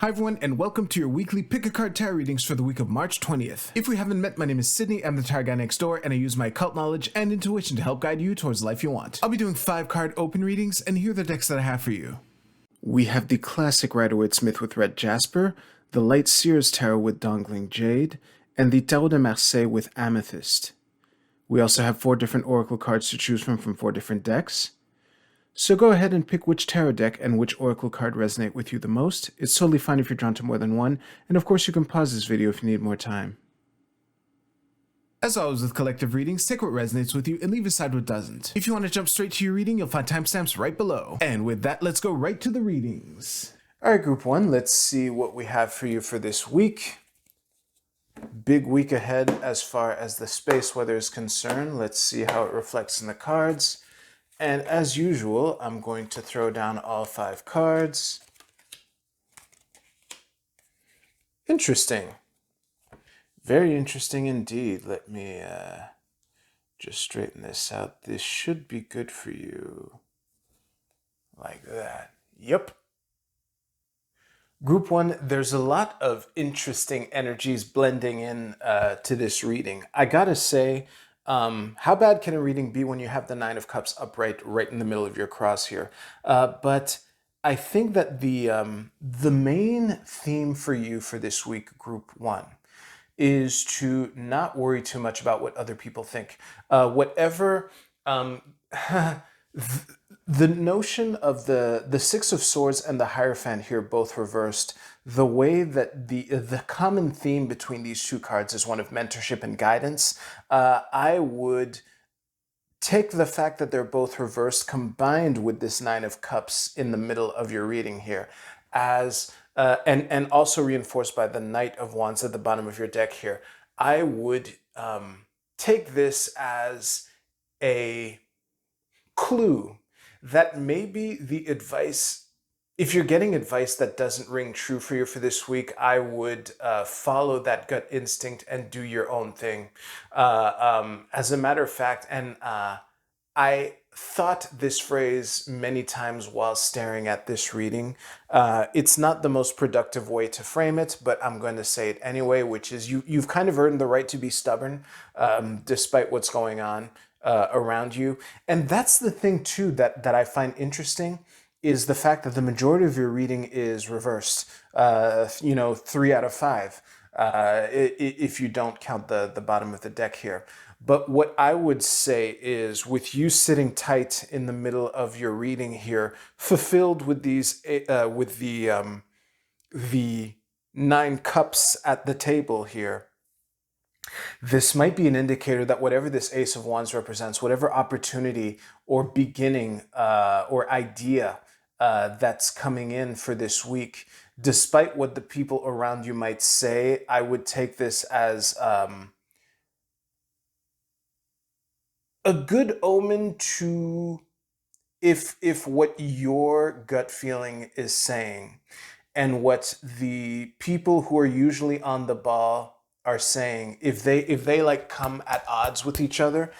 Hi everyone, and welcome to your weekly Pick a Card Tarot readings for the week of March 20th. If we haven't met, my name is Sydney, I'm the tarot guy next door, and I use my occult knowledge and intuition to help guide you towards the life you want. I'll be doing 5-card open readings, and here are the decks that I have for you. We have the classic Rider-Waite-Smith with Red Jasper, the Light Seers Tarot with Dangling Jade, and the Tarot de Marseille with Amethyst. We also have 4 different Oracle cards to choose from 4 different decks. So go ahead and pick which tarot deck and which oracle card resonate with you the most. It's totally fine if you're drawn to more than one, and of course you can pause this video if you need more time. As always with collective readings, take what resonates with you and leave aside what doesn't. If you want to jump straight to your reading, you'll find timestamps right below. And with that, let's go right to the readings. Alright, Group 1, let's see what we have for you for this week. Big week ahead as far as the space weather is concerned. Let's see how it reflects in the cards. And as usual, I'm going to throw down all 5 cards. Interesting. Very interesting indeed. Let me just straighten this out. This should be good for you. Like that. Yep. Group 1, there's a lot of interesting energies blending in to this reading. I gotta say, how bad can a reading be when you have the 9 of Cups upright right in the middle of your cross here? But I think that the main theme for you for this week, Group 1, is to not worry too much about what other people think. The notion of the Six of Swords and the Hierophant here both reversed, the way that the common theme between these 2 cards is one of mentorship and guidance. I would take the fact that they're both reversed combined with this 9 of Cups in the middle of your reading here as and also reinforced by the Knight of Wands at the bottom of your deck here. I would take this as a clue that maybe the advice, if you're getting advice that doesn't ring true for you for this week, I would follow that gut instinct and do your own thing. As a matter of fact, and I thought this phrase many times while staring at this reading. It's not the most productive way to frame it, but I'm going to say it anyway, which is you've kind of earned the right to be stubborn despite what's going on around you. And that's the thing too that I find interesting, is the fact that the majority of your reading is reversed. 3 out of 5 if you don't count the bottom of the deck here. But what I would say is, with you sitting tight in the middle of your reading here, fulfilled with these with the 9 cups at the table here, this might be an indicator that whatever this Ace of Wands represents, whatever opportunity or beginning or idea that's coming in for this week, despite what the people around you might say, I would take this as a good omen to, if what your gut feeling is saying and what the people who are usually on the ball are saying, if they like come at odds with each other,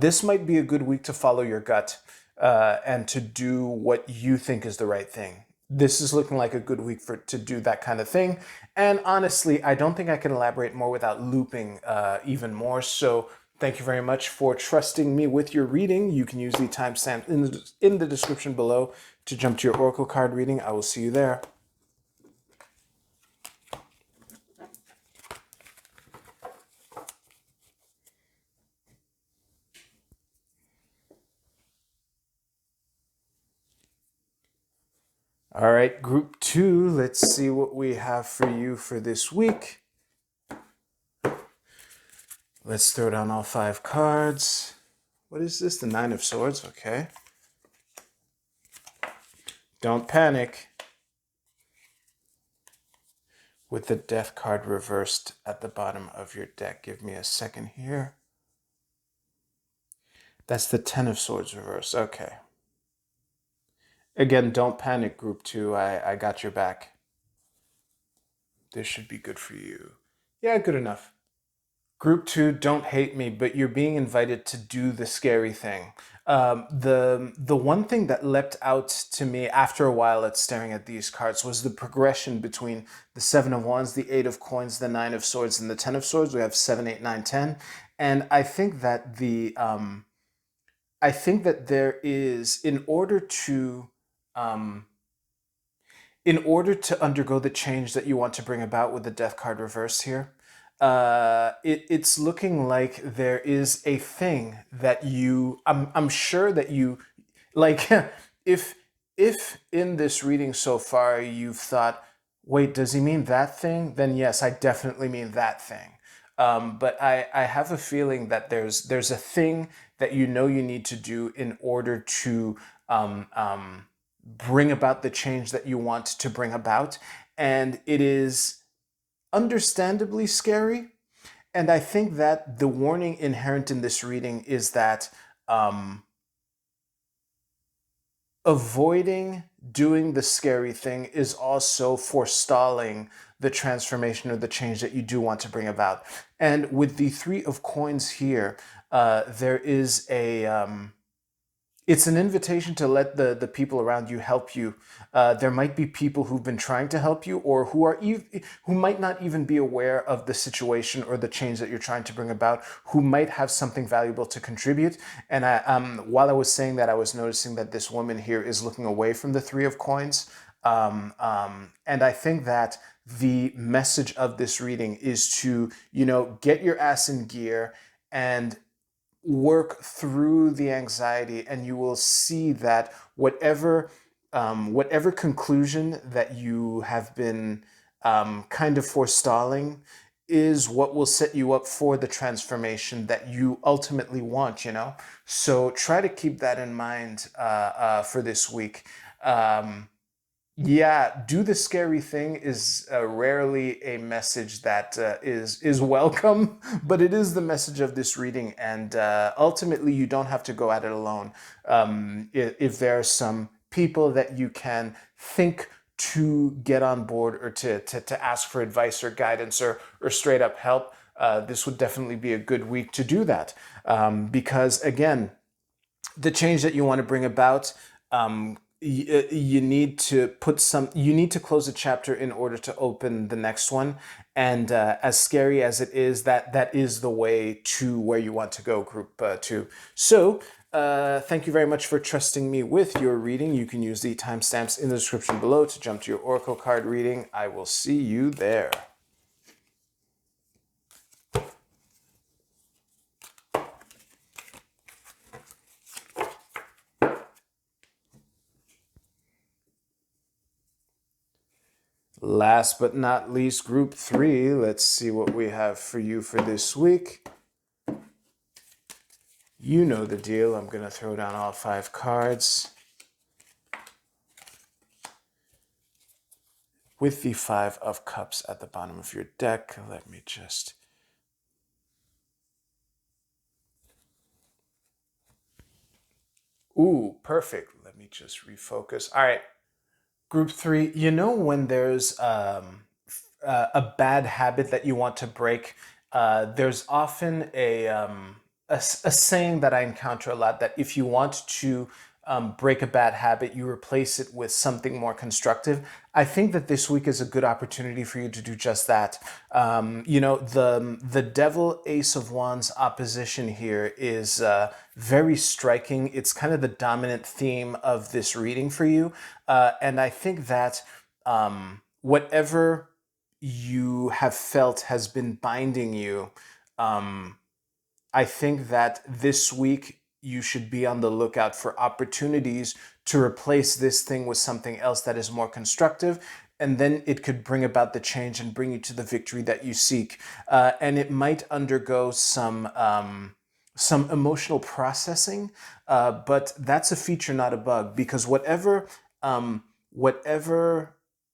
this might be a good week to follow your gut and to do what you think is the right thing. This is looking like a good week to do that kind of thing. And honestly, I don't think I can elaborate more without looping even more. So thank you very much for trusting me with your reading. You can use the timestamp in the description below to jump to your Oracle card reading. I will see you there. All right, Group 2, let's see what we have for you for this week. Let's throw down all 5 cards. What is this? The 9 of Swords, okay. Don't panic. With the Death card reversed at the bottom of your deck. Give me a second here. That's the 10 of Swords reversed, okay. Again, don't panic, Group 2. I got your back. This should be good for you. Yeah, good enough. Group two, don't hate me, but you're being invited to do the scary thing. The one thing that leapt out to me after a while at staring at these cards was the progression between the Seven of Wands, the Eight of Coins, the Nine of Swords, and the Ten of Swords. We have 7, 8, 9, 10, and I think that I think that there is, um, in order to undergo the change that you want to bring about with the Death card reversed here, it's looking like there is a thing that I'm sure that you, like, if in this reading so far you've thought, wait, does he mean that thing? Then yes, I definitely mean that thing. But I have a feeling that there's a thing that you know you need to do in order to bring about the change that you want to bring about. And it is understandably scary. And I think that the warning inherent in this reading is that avoiding doing the scary thing is also forestalling the transformation or the change that you do want to bring about. And with the Three of Coins here, there is it's an invitation to let the people around you help you. There might be people who've been trying to help you, or who might not even be aware of the situation or the change that you're trying to bring about, who might have something valuable to contribute. And while I was saying that, I was noticing that this woman here is looking away from the Three of Coins. And I think that the message of this reading is to, get your ass in gear and work through the anxiety, and you will see that whatever conclusion that you have been kind of forestalling is what will set you up for the transformation that you ultimately want. So try to keep that in mind for this week. Yeah, do the scary thing is rarely a message that is welcome, but it is the message of this reading, and ultimately you don't have to go at it alone. If there are some people that you can think to get on board, or to ask for advice or guidance, or straight up help, this would definitely be a good week to do that. Because again, the change that you want to bring about, you need to close a chapter in order to open the next one. And as scary as it is, that is the way to where you want to go, group two. So thank you very much for trusting me with your reading. You can use the timestamps in the description below to jump to your Oracle card reading. I will see you there. Last but not least, group three. Let's see what we have for you for this week. You know the deal. I'm going to throw down all 5 cards. With the 5 of Cups at the bottom of your deck, let me just... Ooh, perfect. Let me just refocus. All right. Group three, when there's a bad habit that you want to break, there's often a saying that I encounter a lot, that if you want to break a bad habit, you replace it with something more constructive. I think that this week is a good opportunity for you to do just that. The Devil Ace of Wands opposition here is very striking. It's kind of the dominant theme of this reading for you. And I think that whatever you have felt has been binding you, I think that this week you should be on the lookout for opportunities to replace this thing with something else that is more constructive. And then it could bring about the change and bring you to the victory that you seek. And it might undergo some emotional processing, but that's a feature, not a bug, because whatever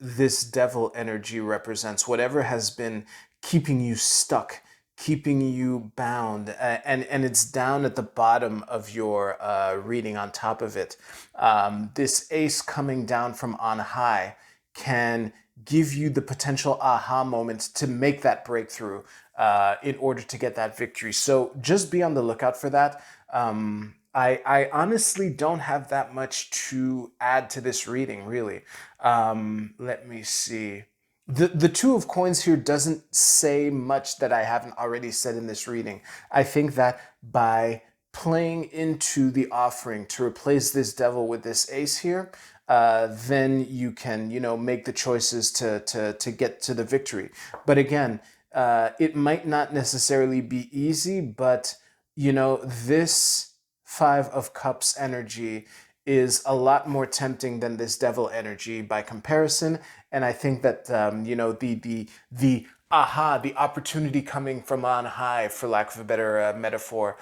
this devil energy represents, whatever has been keeping you stuck, keeping you bound, and it's down at the bottom of your reading on top of it. This ace coming down from on high can give you the potential aha moment to make that breakthrough in order to get that victory. So just be on the lookout for that. I honestly don't have that much to add to this reading, really. Let me see. The Two of Coins here doesn't say much that I haven't already said in this reading. I think that by playing into the offering to replace this devil with this ace here, then you can, make the choices to get to the victory. But again, it might not necessarily be easy, but, this Five of Cups energy is a lot more tempting than this devil energy by comparison. And I think that, the aha, the opportunity coming from on high, for lack of a better metaphor,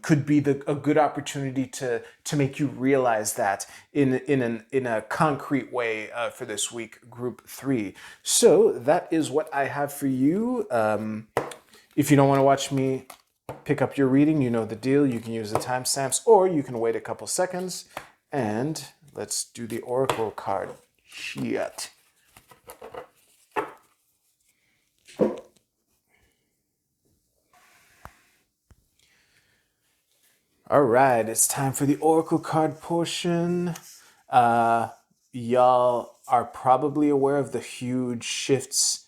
could be a good opportunity to make you realize that in a concrete way for this week, Group 3. So that is what I have for you. If you don't want to watch me pick up your reading, you know the deal. You can use the timestamps, or you can wait a couple seconds. And let's do the Oracle card. Shit. All right, it's time for the Oracle card portion. Y'all are probably aware of the huge shifts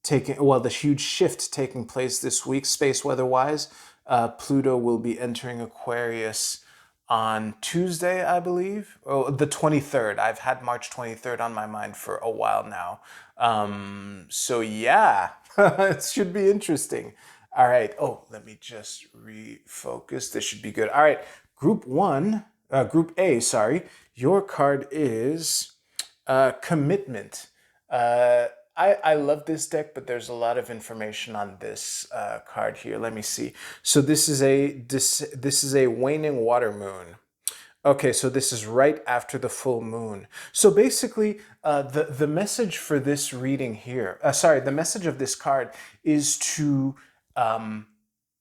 the huge shift taking place this week, space weather-wise. Pluto will be entering Aquarius on Tuesday, I believe. Oh, the 23rd. I've had March 23rd on my mind for a while now. So yeah, it should be interesting. All right. Oh, let me just refocus. This should be good. All right. Group A, sorry. Your card is Commitment. I love this deck, but there's a lot of information on this card here. Let me see. So this is a waning water moon. Okay, so this is right after the full moon. So basically, the message for this reading here, the message of this card is to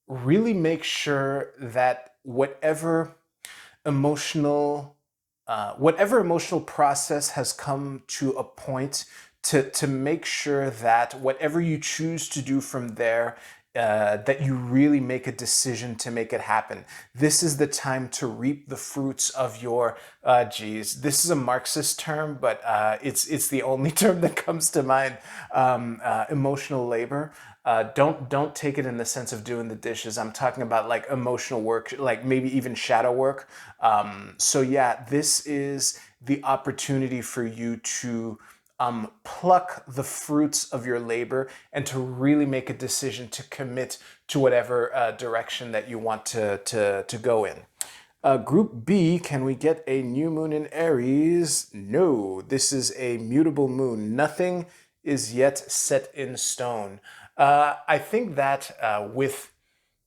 really make sure that whatever emotional process has come to a point, to make sure that whatever you choose to do from there, that you really make a decision to make it happen. This is the time to reap the fruits of your, this is a Marxist term, but it's the only term that comes to mind, emotional labor. Don't take it in the sense of doing the dishes. I'm talking about like emotional work, like maybe even shadow work. So yeah, this is the opportunity for you to pluck the fruits of your labor and to really make a decision to commit to whatever direction that you want to go in. Group B, can we get a new moon in Aries? No, this is a mutable moon. Nothing is yet set in stone. I think that with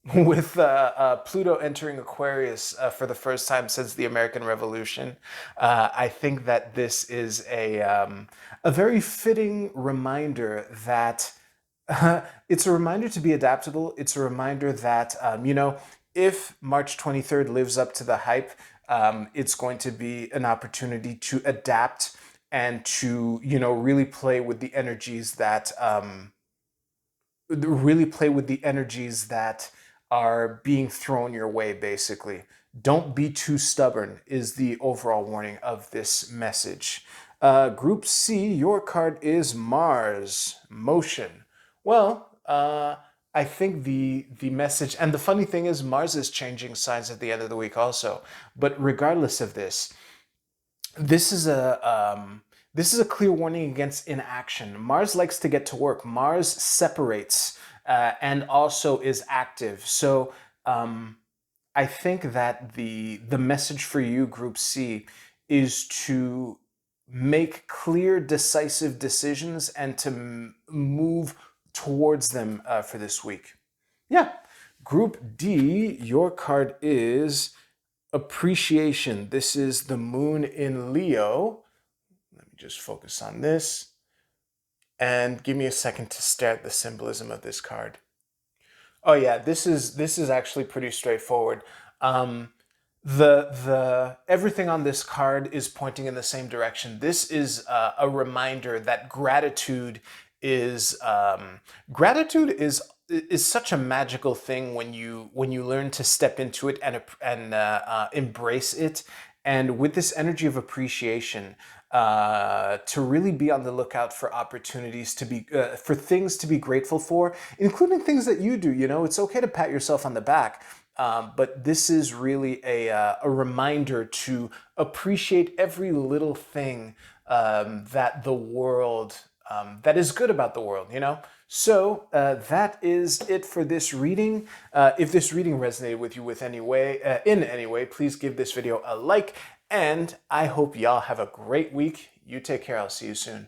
Pluto entering Aquarius for the first time since the American Revolution, I think that this is a very fitting reminder that it's a reminder to be adaptable. It's a reminder that, if March 23rd lives up to the hype, it's going to be an opportunity to adapt and to, really play with the energies that are being thrown your way, basically. Don't be too stubborn is the overall warning of this message. Group C, your card is Mars, motion. Well, I think the message, and the funny thing is Mars is changing signs at the end of the week also. But regardless of this, this is a clear warning against inaction. Mars likes to get to work. Mars separates and also is active. So I think that the message for you, Group C, is to make clear, decisive decisions and to move towards them for this week. Yeah. Group D, your card is Appreciation. This is the moon in Leo. Let me just focus on this. And give me a second to stare at the symbolism of this card. Oh yeah, this is actually pretty straightforward. everything on this card is pointing in the same direction. This is a reminder that gratitude is such a magical thing when you learn to step into it and embrace it. And with this energy of appreciation, to really be on the lookout for opportunities to be for things to be grateful for, including things that you do. You know, it's okay to pat yourself on the back. But this is really a reminder to appreciate every little thing that the world, that is good about the world, you know? So that is it for this reading. If this reading resonated with you in any way, please give this video a like, and I hope y'all have a great week. You take care. I'll see you soon.